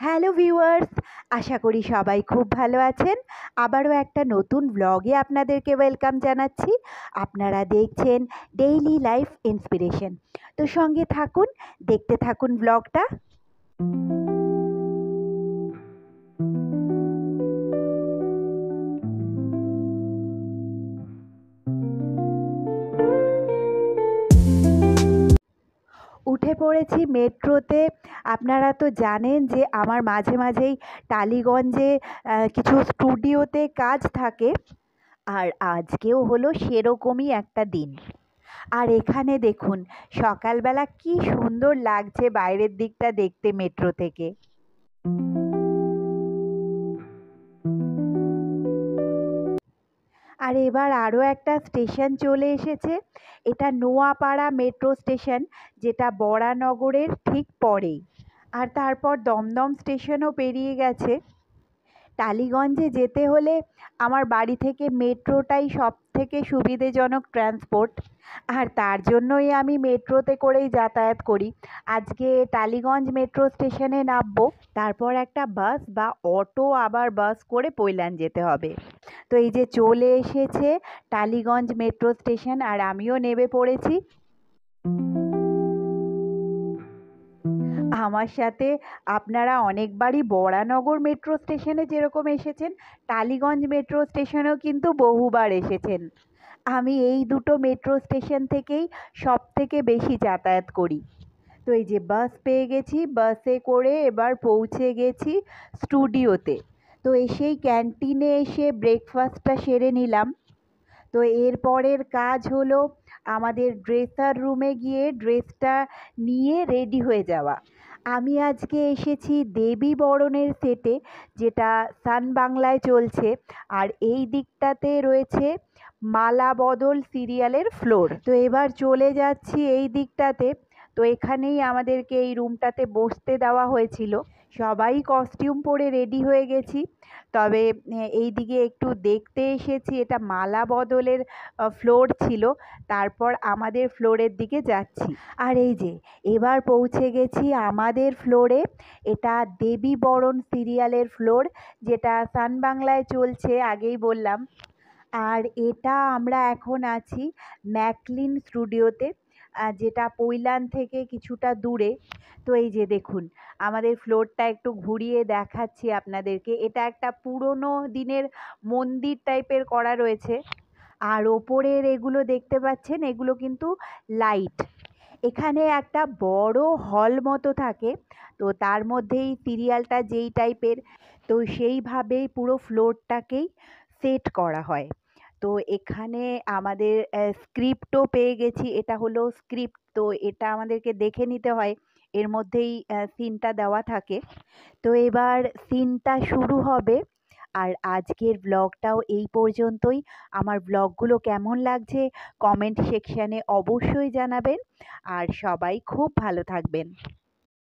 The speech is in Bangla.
হ্যালো ভিউয়ার্স, আশা করি সবাই খুব ভালো আছেন। আবারও একটা নতুন ব্লগে আপনাদেরকে ওয়েলকাম জানাচ্ছি। আপনারা দেখছেন ডেইলি লাইফ ইন্সপিরেশন। তো সঙ্গে থাকুন, দেখতে থাকুন ব্লগটা। উঠে পড়েছি মেট্রোতে। আপনারা তো জানেন যে আমার মাঝে মাঝেই টালিগঞ্জে কিছু স্টুডিওতে কাজ থাকে, আর আজকেও হলো সেরকমই একটা দিন। আর এখানে দেখুন সকালবেলা কি সুন্দর লাগছে বাইরের দিকটা দেখতে মেট্রো থেকে। আর এবার আরও একটা স্টেশন চলে এসেছে। এটা নোয়াপাড়া মেট্রো স্টেশন, যেটা বরানগরের ঠিক পরেই। আর তারপর দমদম স্টেশনও পেরিয়ে গেছে। টালিগঞ্জে যেতে হলে আমার বাড়ি থেকে মেট্রোটাই সব থেকে সুবিধেজনক ট্রান্সপোর্ট, আর তার জন্যই আমি মেট্রোতে করেই যাতায়াত করি। আজকে টালিগঞ্জ মেট্রো স্টেশনে নামবো, তারপর একটা বাস বা অটো, আবার বাস করে পৈলান যেতে হবে। তো এই যে চলে এসেছে টালিগঞ্জ মেট্রো স্টেশন, আর আমিও নেমে পড়েছি। আমার সাথে আপনারা অনেকবারই বরানগর মেট্রো স্টেশনে যেরকম এসেছেন, টালিগঞ্জ মেট্রো স্টেশনেও কিন্তু বহুবার এসেছেন। আমি এই দুটো মেট্রো স্টেশন থেকেই সব থেকে বেশি যাতায়াত করি। তো এই যে বাস পেয়ে গেছি, বাসে করে এবার পৌঁছে গেছি স্টুডিওতে। তো এসেই ক্যান্টিনে এসে ব্রেকফাস্টটা সেরে নিলাম। তো এর পরের কাজ হলো আমাদের ড্রেসার রুমে গিয়ে ড্রেসটা নিয়ে রেডি হয়ে যাওয়া। আমি আজকে এসেছি দেবী বরণের সেটে, যেটা সান বাংলায় চলছে, আর এই দিকটাতে রয়েছে মালা বদল সিরিয়ালের ফ্লোর। তো এবার চলে যাচ্ছি এই দিকটাতে। তো এখানেই আমাদেরকে এই রুমটাতে বসতে দেওয়া হয়েছিল। সবাই কস্টিউম পরে রেডি হয়ে গেছি, তবে এই দিকে একটু দেখতে এসেছি, এটা মালা বদলের ফ্লোর ছিল। তারপর আমাদের ফ্লোরের দিকে যাচ্ছি। আর এই যে এবার পৌঁছে গেছি আমাদের ফ্লোরে। এটা দেবী বরণ সিরিয়ালের ফ্লোর, যেটা সান বাংলায় চলছে, আগেই বললাম। আর এটা আমরা এখন আছি ম্যাকলিন স্টুডিওতে, যেটা পৈলান থেকে কিছুটা দূরে। তো এই যে দেখুন আমাদের ফ্লোরটা একটু ঘুরিয়ে দেখাচ্ছি আপনাদেরকে। এটা একটা পুরনো দিনের মন্দির টাইপের করা রয়েছে। আর ওপরের এগুলো দেখতে পাচ্ছেন, এগুলো কিন্তু লাইট। এখানে একটা বড় হল মতো থাকে, তো তার মধ্যেই সিরিয়ালটা যেই টাইপের, তো সেইভাবেই পুরো ফ্লোরটাকেই সেট করা হয়। তো এখানে আমাদের স্ক্রিপ্টও পেয়ে গেছি। এটা হলো স্ক্রিপ্ট, তো এটা আমাদেরকে দেখে নিতে হয়, এর মধ্যেই সিনটা দেওয়া থাকে। তো এবার সিনটা শুরু হবে। আর আজকের ব্লগটাও এই পর্যন্তই। আমার ব্লগগুলো কেমন লাগছে কমেন্ট সেকশানে অবশ্যই জানাবেন, আর সবাই খুব ভালো থাকবেন।